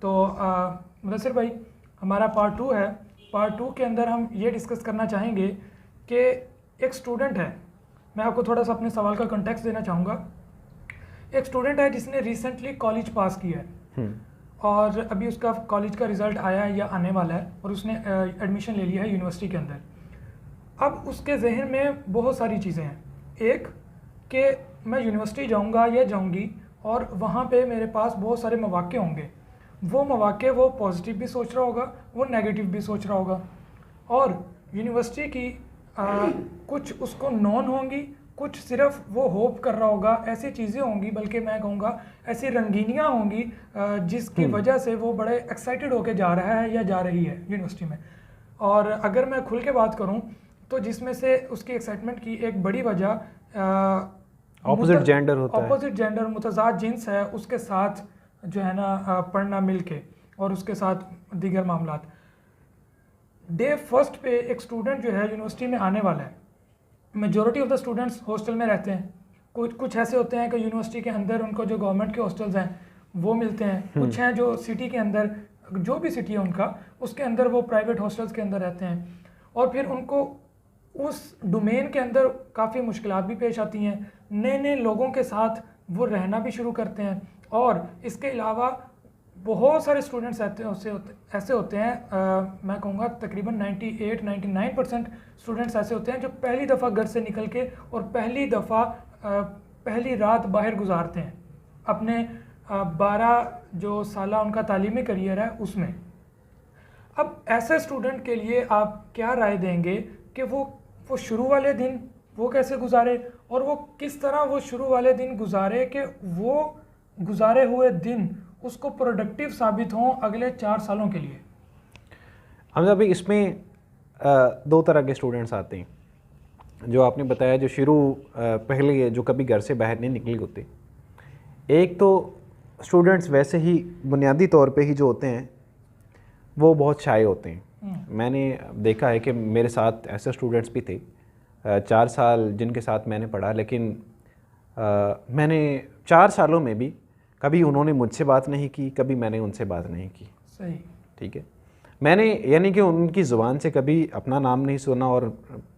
तो मुदस्सिर भाई, हमारा पार्ट 2 है। पार्ट 2 के अंदर हम ये डिस्कस करना चाहेंगे कि एक स्टूडेंट है, मैं आपको थोड़ा सा अपने सवाल का कंटेक्स्ट देना चाहूँगा। एक स्टूडेंट है जिसने रिसेंटली कॉलेज पास किया है और अभी उसका कॉलेज का रिज़ल्ट आया है या आने वाला है और उसने एडमिशन ले लिया है यूनिवर्सिटी के अंदर। अब उसके जहन में बहुत सारी चीज़ें हैं। एक कि मैं यूनिवर्सिटी जाऊंगा या जाऊंगी और वहाँ पे मेरे पास बहुत सारे मौक़े होंगे। वो मौक़े वो पॉजिटिव भी सोच रहा होगा, वो नेगेटिव भी सोच रहा होगा। और यूनिवर्सिटी की कुछ उसको नॉन होंगी, कुछ सिर्फ वो होप कर रहा होगा। ऐसी चीज़ें होंगी, बल्कि मैं कहूँगा ऐसी रंगीनियाँ होंगी जिसकी वजह से वो बड़े एक्साइटेड होके जा रहा है या जा रही है यूनिवर्सिटी में। और अगर मैं खुल के बात करूँ तो जिसमें से उसकी एक्साइटमेंट की एक बड़ी वजह ऑपोजिट जेंडर होता है। ऑपोजिट जेंडर मुतज़ाद जिन्स है उसके साथ जो है ना पढ़ना मिल के, और उसके साथ दीगर मामलात। डे फर्स्ट पे एक स्टूडेंट जो है यूनिवर्सिटी में आने वाला है। Majority of the students hostel में रहते हैं। कुछ ऐसे होते हैं कि यूनिवर्सिटी के अंदर उनको जो गवर्नमेंट के हॉस्टल्स हैं वो मिलते हैं। कुछ हैं जो सिटी के अंदर, जो भी सिटी है उनका, उसके अंदर वो प्राइवेट हॉस्टल्स के अंदर रहते हैं। और फिर उनको उस डोमेन के अंदर काफ़ी मुश्किलात भी पेश आती हैं। नए नए लोगों के साथ वो रहना भी शुरू करते हैं। और इसके अलावा बहुत सारे स्टूडेंट्स ऐसे होते हैं, मैं कहूँगा तकरीबन 98-99% स्टूडेंट्स ऐसे होते हैं जो पहली दफ़ा घर से निकल के और पहली दफ़ा पहली रात बाहर गुजारते हैं अपने 12 जो साला उनका तालीमी करियर है उसमें। अब ऐसे स्टूडेंट के लिए आप क्या राय देंगे कि वो शुरू वाले दिन वो कैसे गुजारे, और वो किस तरह वो शुरू वाले दिन गुजारे कि वो गुजारे हुए दिन उसको प्रोडक्टिव साबित हों अगले 4 सालों के लिए? हम अभी इसमें 2 तरह के स्टूडेंट्स आते हैं जो आपने बताया, जो शुरू पहले जो कभी घर से बाहर नहीं निकले होते। एक तो स्टूडेंट्स वैसे ही बुनियादी तौर पे ही जो होते हैं वो बहुत शाय होते हैं। मैंने देखा है कि मेरे साथ ऐसे स्टूडेंट्स भी थे 4 साल जिनके साथ मैंने पढ़ा, लेकिन मैंने 4 सालों में भी कभी उन्होंने मुझसे बात नहीं की, कभी मैंने उनसे बात नहीं की। सही, ठीक है। मैंने यानी कि उनकी ज़ुबान से कभी अपना नाम नहीं सुना और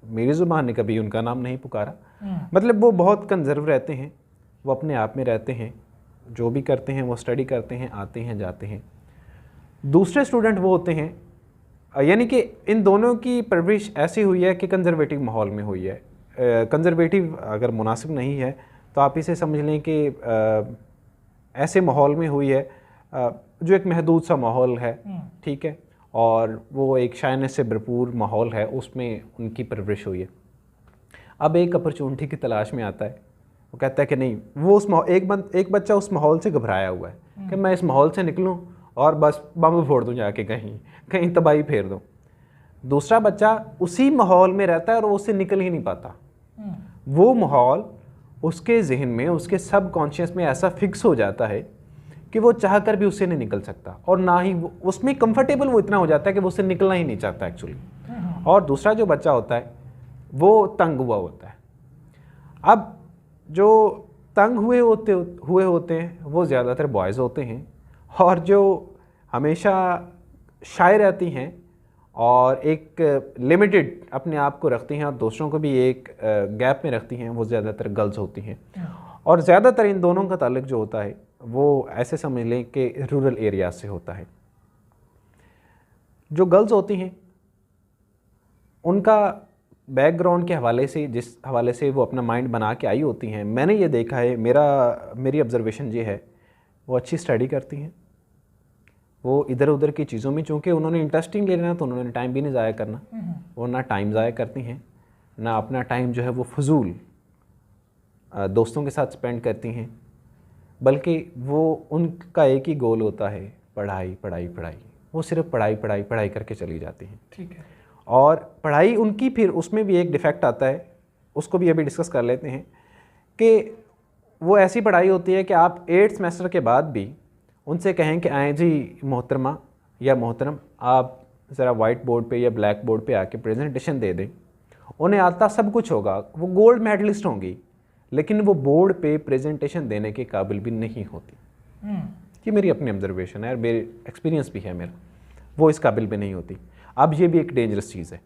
मेरी ज़ुबान ने कभी उनका नाम नहीं पुकारा। मतलब वो बहुत कंजर्व रहते हैं, वो अपने आप में रहते हैं, जो भी करते हैं वो स्टडी करते हैं, आते हैं जाते हैं। दूसरे स्टूडेंट वो होते हैं, यानी कि इन दोनों की परवरिश ऐसी हुई है कि कंजर्वेटिव माहौल में हुई है। कंजर्वेटिव अगर मुनासिब नहीं है तो आप इसे समझ लें कि ऐसे माहौल में हुई है जो एक महदूद सा माहौल है, ठीक है, और वो एक शायनेस से भरपूर माहौल है, उसमें उनकी परवरिश हुई है। अब एक अपॉर्चुनिटी की तलाश में आता है, वो कहता है कि नहीं, वो उस एक बच्चा उस माहौल से घबराया हुआ है कि मैं इस माहौल से निकलूं और बस बम फोड़ दूं जाके, कहीं तबाही फेर दूं। दूसरा बच्चा उसी माहौल में रहता है और वो उससे निकल ही नहीं पाता। वो माहौल उसके जहन में, उसके सब कॉन्शियस में ऐसा फिक्स हो जाता है कि वो चाह कर भी उससे नहीं निकल सकता, और ना ही वो उसमें कंफर्टेबल वो इतना हो जाता है कि वो उससे निकलना ही नहीं चाहता एक्चुअली। और दूसरा जो बच्चा होता है वो तंग हुआ होता है। अब जो तंग हुए होते हैं वो ज़्यादातर बॉयज़ होते हैं, और जो हमेशा शाय रहती हैं और एक लिमिटेड अपने आप को रखती हैं और दूसरों को भी एक गैप में रखती हैं, वो ज़्यादातर गर्ल्स होती हैं। और ज़्यादातर इन दोनों का ताल्लुक जो होता है वो ऐसे समझ लें कि रूरल एरिया से होता है। जो गर्ल्स होती हैं उनका बैकग्राउंड के हवाले से, जिस हवाले से वो अपना माइंड बना के आई होती हैं, मैंने ये देखा है, मेरी ऑब्जर्वेशन ये है, वो अच्छी स्टडी करती हैं। वो इधर उधर की चीज़ों में, चूँकि उन्होंने इंटरेस्टिंग लेना है तो उन्होंने टाइम भी नहीं ज़ाया करना, वो ना टाइम ज़ाया करती हैं, ना अपना टाइम जो है वो फजूल दोस्तों के साथ स्पेंड करती हैं, बल्कि वो उनका एक ही गोल होता है, पढ़ाई पढ़ाई पढ़ाई। वो सिर्फ पढ़ाई पढ़ाई पढ़ाई करके चली जाती हैं। ठीक है। और पढ़ाई उनकी, फिर उसमें भी एक डिफेक्ट आता है, उसको भी अभी डिस्कस कर लेते हैं, कि वो ऐसी पढ़ाई होती है कि आप 8th सेमेस्टर के बाद भी उनसे कहें कि आए जी मोहतरमा या मोहतरम, आप ज़रा वाइट बोर्ड पे या ब्लैक बोर्ड पे आके प्रेजेंटेशन दे दें। उन्हें आता सब कुछ होगा, वो गोल्ड मेडलिस्ट होंगी, लेकिन वो बोर्ड पे प्रेजेंटेशन देने के काबिल भी नहीं होती। ये मेरी अपनी ऑब्जर्वेशन है और मेरे एक्सपीरियंस भी है मेरा, वो इस काबिल भी नहीं होती। अब ये भी एक डेंजरस चीज़ है,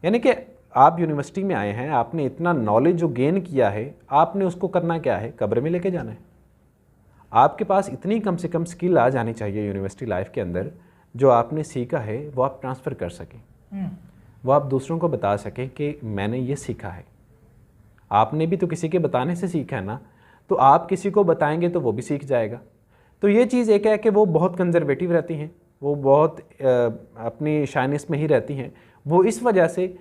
यानी कि आप यूनिवर्सिटी में आए हैं, आपने इतना नॉलेज जो गेन किया है, आपने उसको करना क्या है, कब्र में लेके जाना है। आपके पास इतनी कम से कम स्किल आ जानी चाहिए यूनिवर्सिटी लाइफ के अंदर, जो आपने सीखा है वो आप ट्रांसफ़र कर सकें, वो आप दूसरों को बता सकें कि मैंने ये सीखा है। आपने भी तो किसी के बताने से सीखा है ना, तो आप किसी को बताएंगे तो वो भी सीख जाएगा। तो ये चीज़ एक है कि वो बहुत कंजर्वेटिव रहती हैं, वो बहुत अपनी शाइनेस में ही रहती हैं, वो इस वजह से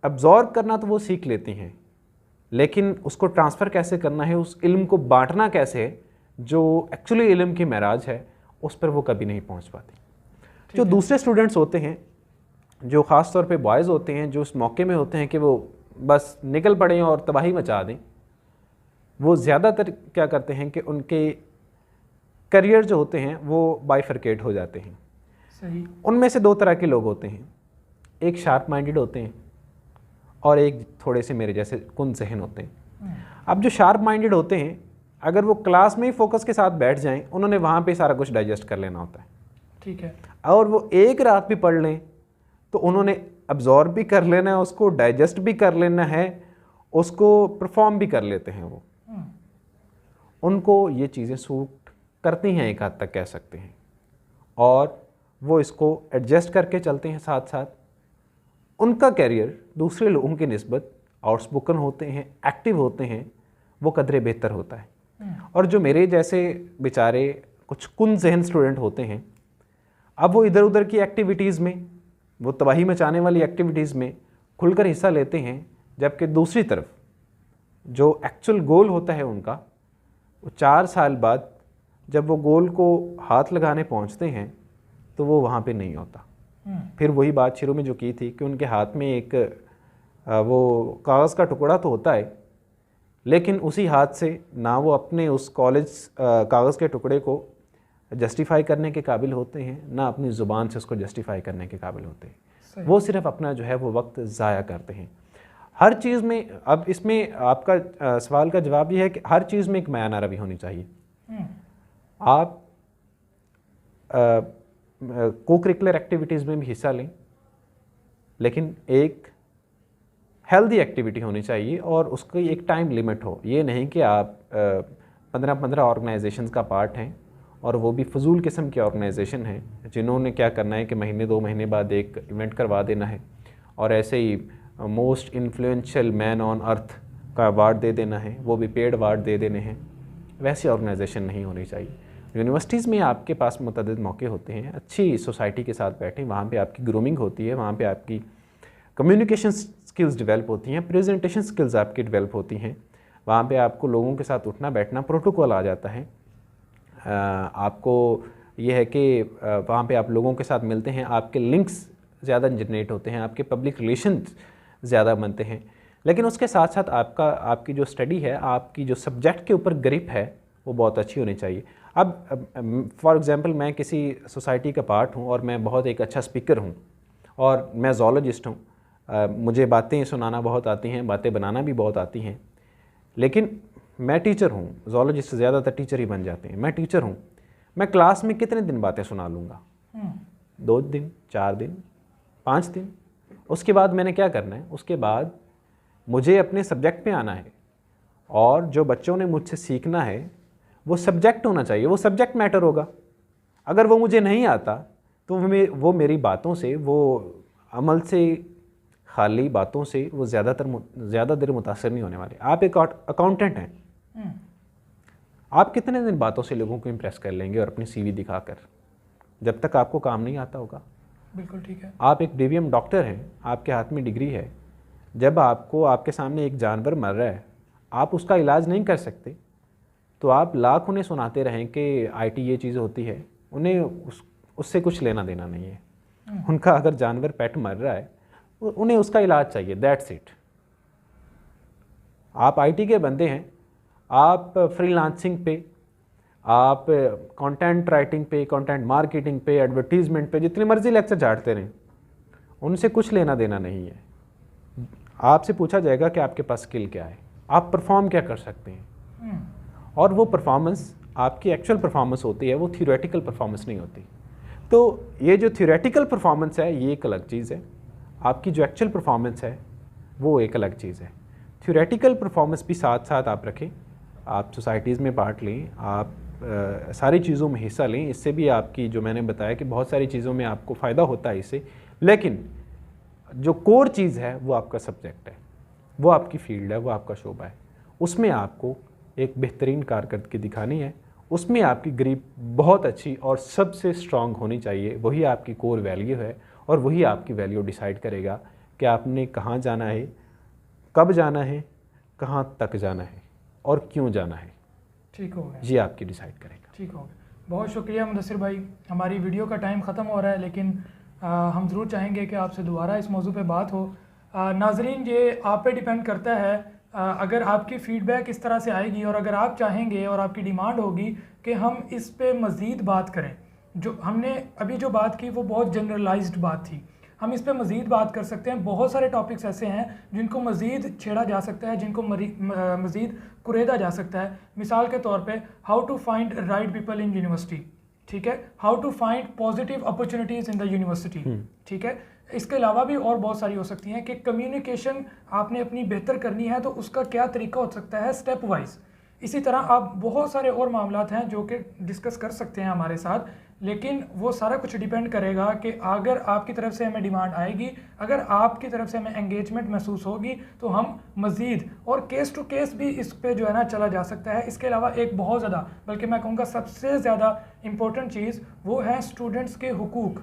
अब्जॉर्ब करना तो वो सीख लेती हैं, लेकिन उसको ट्रांसफ़र कैसे करना है, उस इल्म को बांटना कैसे है, जो एक्चुअली इल्म की महराज है, उस पर वो कभी नहीं पहुंच पाती। जो दूसरे स्टूडेंट्स होते हैं, जो ख़ास तौर पे बॉयज़ होते हैं, जो उस मौके में होते हैं कि वो बस निकल पड़ें और तबाही मचा दें, वो ज़्यादातर क्या करते हैं कि उनके करियर जो होते हैं वो बाइफरकेट हो जाते हैं। सही। उनमें से दो तरह के लोग होते हैं, एक शार्प माइंडेड होते हैं और एक थोड़े से मेरे जैसे कुंद ज़हन होते हैं। अब जो शार्प माइंडेड होते हैं, अगर वो क्लास में ही फोकस के साथ बैठ जाएं, उन्होंने वहाँ पे सारा कुछ डाइजेस्ट कर लेना होता है, ठीक है, और वो एक रात भी पढ़ लें तो उन्होंने अब्जॉर्ब भी कर लेना है, उसको डाइजेस्ट भी कर लेना है, उसको परफॉर्म भी कर लेते हैं। वो उनको ये चीज़ें सूट करती हैं एक हद तक कह सकते हैं, और वो इसको एडजस्ट करके चलते हैं। साथ साथ उनका कैरियर दूसरे लोगों की निस्बत आउटस्पोकन होते हैं, एक्टिव होते हैं, वो कदरे बेहतर होता है। और जो मेरे जैसे बेचारे कुछ कुन जहन स्टूडेंट होते हैं, अब वो इधर उधर की एक्टिविटीज़ में, वो तबाही मचाने वाली एक्टिविटीज़ में खुलकर हिस्सा लेते हैं, जबकि दूसरी तरफ जो एक्चुअल गोल होता है उनका, वो 4 साल बाद जब वो गोल को हाथ लगाने पहुंचते हैं तो वो वहाँ पे नहीं होता। फिर वही बात शुरू में जो की थी कि उनके हाथ में एक वो कागज़ का टुकड़ा तो होता है, लेकिन उसी हाथ से ना वो अपने उस कॉलेज कागज़ के टुकड़े को जस्टिफाई करने के काबिल होते हैं, ना अपनी ज़ुबान से उसको जस्टिफाई करने के काबिल होते हैं। वो सिर्फ अपना जो है वो वक्त ज़ाया करते हैं हर चीज़ में। अब इसमें आपका सवाल का जवाब ये है कि हर चीज़ में एक मायाना रवि होनी चाहिए। आप को करिकुलर एक्टिविटीज़ में भी हिस्सा लें, लेकिन एक हेल्दी एक्टिविटी होनी चाहिए और उसकी एक टाइम लिमिट हो। ये नहीं कि आप 15 ऑर्गेनाइजेशंस का पार्ट हैं, और वो भी फजूल किस्म के ऑर्गेनाइजेशन हैं जिन्होंने क्या करना है कि महीने 2 महीने बाद एक इवेंट करवा देना है और ऐसे ही most influential man on earth का अवार्ड दे देना है, वो भी पेड अवार्ड दे देने हैं। वैसी ऑर्गेनाइजेशन नहीं होनी चाहिए। यूनिवर्सिटीज़ में आपके पास मुतअद्दिद मौके होते हैं, अच्छी सोसाइटी के साथ बैठें, वहाँ पे आपकी ग्रूमिंग होती है, वहाँ पे आपकी कम्युनिकेशन स्किल्स डेवलप होती हैं, प्रेजेंटेशन स्किल्स आपकी डेवलप होती हैं, वहाँ पे आपको लोगों के साथ उठना बैठना, प्रोटोकॉल आ जाता है। आपको ये है कि वहाँ पे आप लोगों के साथ मिलते हैं, आपके लिंक्स ज़्यादा जनरेट होते हैं, आपके पब्लिक रिलेशंस ज़्यादा बनते हैं। लेकिन उसके साथ साथ आपकी जो स्टडी है, आपकी जो सब्जेक्ट के ऊपर ग्रिप है, वो बहुत अच्छी होनी चाहिए। अब फॉर एग्ज़ाम्पल मैं किसी सोसाइटी का पार्ट हूँ और मैं बहुत एक अच्छा स्पीकर हूँ और मैं ज़ूलॉजिस्ट हूँ, मुझे बातें सुनाना बहुत आती हैं, बातें बनाना भी बहुत आती हैं, लेकिन मैं टीचर हूँ। ज़ूलॉजिस्ट ज़्यादातर टीचर ही बन जाते हैं। मैं टीचर हूँ, मैं क्लास में कितने दिन बातें सुना लूँगा? 2 दिन, 4 दिन, 5 दिन। उसके बाद मैंने क्या करना है? उसके बाद मुझे अपने सब्जेक्ट पे आना है, और जो बच्चों ने मुझसे सीखना है वो सब्जेक्ट होना चाहिए, वो सब्जेक्ट मैटर होगा। अगर वो मुझे नहीं आता तो वो मेरी बातों से, वो अमल से, खाली बातों से वो ज़्यादा देर मुतासर नहीं होने वाले। आप एक अकाउंटेंट हैं, आप कितने दिन बातों से लोगों को इम्प्रेस कर लेंगे और अपनी सीवी दिखाकर, जब तक आपको काम नहीं आता होगा। बिल्कुल ठीक है। आप एक DVM डॉक्टर हैं, आपके हाथ में डिग्री है, जब आपके सामने एक जानवर मर रहा है, आप उसका इलाज नहीं कर सकते, तो आप लाख उन्हें सुनाते रहें कि IT ये चीज़ होती है, उन्हें उससे कुछ लेना देना नहीं है। उनका अगर जानवर पेट मर रहा है, उन्हें उसका इलाज चाहिए, दैट्स इट। आप IT के बंदे हैं, आप फ्रीलांसिंग पे, आप कंटेंट राइटिंग पे, कंटेंट मार्केटिंग पे, एडवर्टीजमेंट पे जितनी मर्जी लेक्चर झाड़ते रहें, उनसे कुछ लेना देना नहीं है। आपसे पूछा जाएगा कि आपके पास स्किल क्या है, आप परफॉर्म क्या कर सकते हैं, और वो परफॉर्मेंस आपकी एक्चुअल परफॉर्मेंस होती है वो थियोरेटिकल परफॉर्मेंस नहीं होती। तो ये जो थियोरेटिकल परफॉर्मेंस है ये एक अलग चीज़ है, आपकी जो एक्चुअल परफॉर्मेंस है वो एक अलग चीज़ है। थियोरेटिकल परफॉर्मेंस भी साथ साथ आप रखें, आप सोसाइटीज़ में पार्ट लें, आप सारी चीज़ों में हिस्सा लें, इससे भी आपकी जो मैंने बताया कि बहुत सारी चीज़ों में आपको फ़ायदा होता है इससे। लेकिन जो कोर चीज़ है वो आपका सब्जेक्ट है, वो आपकी फील्ड है, वो आपका शोबा है, उसमें आपको एक बेहतरीन कारकर्दगी दिखानी है, उसमें आपकी ग्रिप बहुत अच्छी और सबसे स्ट्रॉन्ग होनी चाहिए। वही आपकी कोर वैल्यू है और वही आपकी वैल्यू डिसाइड करेगा कि आपने कहाँ जाना है, कब जाना है, कहाँ तक जाना है और क्यों जाना है। ठीक हो गया जी, आपकी डिसाइड करेगा। ठीक हो गया। बहुत शुक्रिया मुदस्सिर भाई। हमारी वीडियो का टाइम ख़त्म हो रहा है, लेकिन हम ज़रूर चाहेंगे कि आपसे दोबारा इस मौजू पे बात हो। नाजरीन, ये आप पे डिपेंड करता है, अगर आपकी फ़ीडबैक इस तरह से आएगी और अगर आप चाहेंगे और आपकी डिमांड होगी कि हम इस पे मज़ीद बात करें, जो हमने अभी जो बात की वो बहुत जनरलाइज्ड बात थी, हम इस पे मज़ीद बात कर सकते हैं। बहुत सारे टॉपिक्स ऐसे हैं जिनको मज़ीद छेड़ा जा सकता है, जिनको मज़ीद कुरेदा जा सकता है। मिसाल के तौर पे how to find right people in university, ठीक है, how to find positive opportunities in the university, ठीक है। इसके अलावा भी और बहुत सारी हो सकती हैं कि कम्युनिकेशन आपने अपनी बेहतर करनी है तो उसका क्या तरीका हो सकता है स्टेप वाइज। इसी तरह आप बहुत सारे और मामलात हैं जो कि डिस्कस कर सकते हैं हमारे साथ, लेकिन वो सारा कुछ डिपेंड करेगा कि अगर आपकी तरफ से हमें डिमांड आएगी, अगर आपकी तरफ से हमें एंगेजमेंट महसूस होगी तो हम मज़ीद और केस टू केस भी इस पे जो है ना चला जा सकता है। इसके अलावा एक बहुत ज़्यादा, बल्कि मैं कहूँगा सबसे ज़्यादा इम्पोर्टेंट चीज़ वो है स्टूडेंट्स के हुकूक।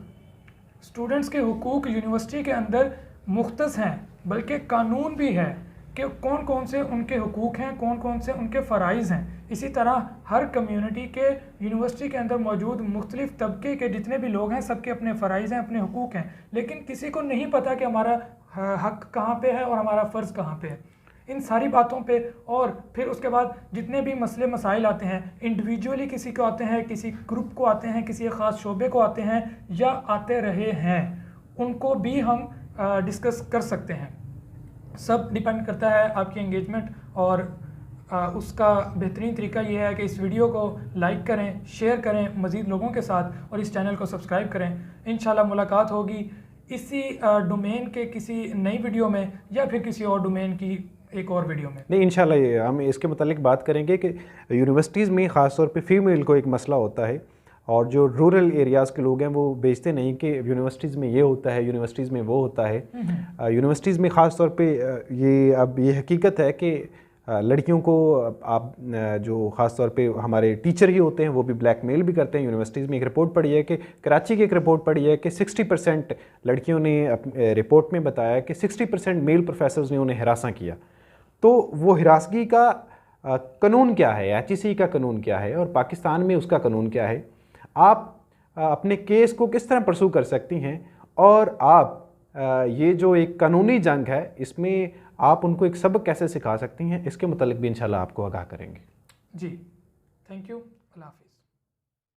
स्टूडेंट्स के हुकूक यूनिवर्सिटी के अंदर मुख्तस हैं, बल्कि कानून भी है कि कौन कौन से उनके हुकूक हैं, कौन कौन से उनके फ़राइज़ हैं। इसी तरह हर कम्युनिटी के यूनिवर्सिटी के अंदर मौजूद मुख्तलिफ तबके के जितने भी लोग हैं सबके अपने फ़राइज़ हैं, अपने हुकूक हैं, लेकिन किसी को नहीं पता कि हमारा हक कहाँ पे है और हमारा फ़र्ज़ कहाँ पे है। इन सारी बातों पे और फिर उसके बाद जितने भी मसले मसाइल आते हैं, इंडिविजुअली किसी को आते हैं, किसी ग्रुप को आते हैं, किसी ख़ास शोबे को आते हैं या आते रहे हैं, उनको भी हम डिस्कस कर सकते हैं। सब डिपेंड करता है आपकी एंगेजमेंट और उसका बेहतरीन तरीका ये है कि इस वीडियो को लाइक करें, शेयर करें मज़ीद लोगों के साथ और इस चैनल को सब्सक्राइब करें। इंशाल्लाह मुलाकात होगी इसी डोमेन के किसी नई वीडियो में या फिर किसी और डोमेन की एक और वीडियो में। नहीं, इंशाल्लाह हम इसके मुतालिक बात करेंगे कि यूनिवर्सिटीज़ में ख़ास तौर पे फ़ीमेल को एक मसला होता है और जो रूरल एरियाज़ के लोग हैं वो बेचते नहीं कि यूनिवर्सिटीज़ में ये होता है, यूनिवर्सिटीज़ में वो होता है। यूनिवर्सिटीज़ में ख़ास तौर पे ये हकीकत है कि लड़कियों को आप जो ख़ास तौर पे हमारे टीचर ही होते हैं वो भी ब्लैकमेल भी करते हैं। यूनिवर्सिटीज़ में एक रिपोर्ट पढ़ी है कि कराची की एक रिपोर्ट पढ़ी है कि 60% लड़कियों ने रिपोर्ट में बताया कि 60% मेल प्रोफेसर्स ने उन्हें हिरासा किया। तो वो हिरासगी का कानून क्या है, HEC का कानून क्या है और पाकिस्तान में उसका कानून क्या है, आप अपने केस को किस तरह परसू कर सकती हैं और आप ये जो एक कानूनी जंग है इसमें आप उनको एक सबक कैसे सिखा सकती हैं, इसके मुतालिक भी इंशाल्लाह आपको आगाह करेंगे। जी, थैंक यू, अल्लाह हाफ़िज़।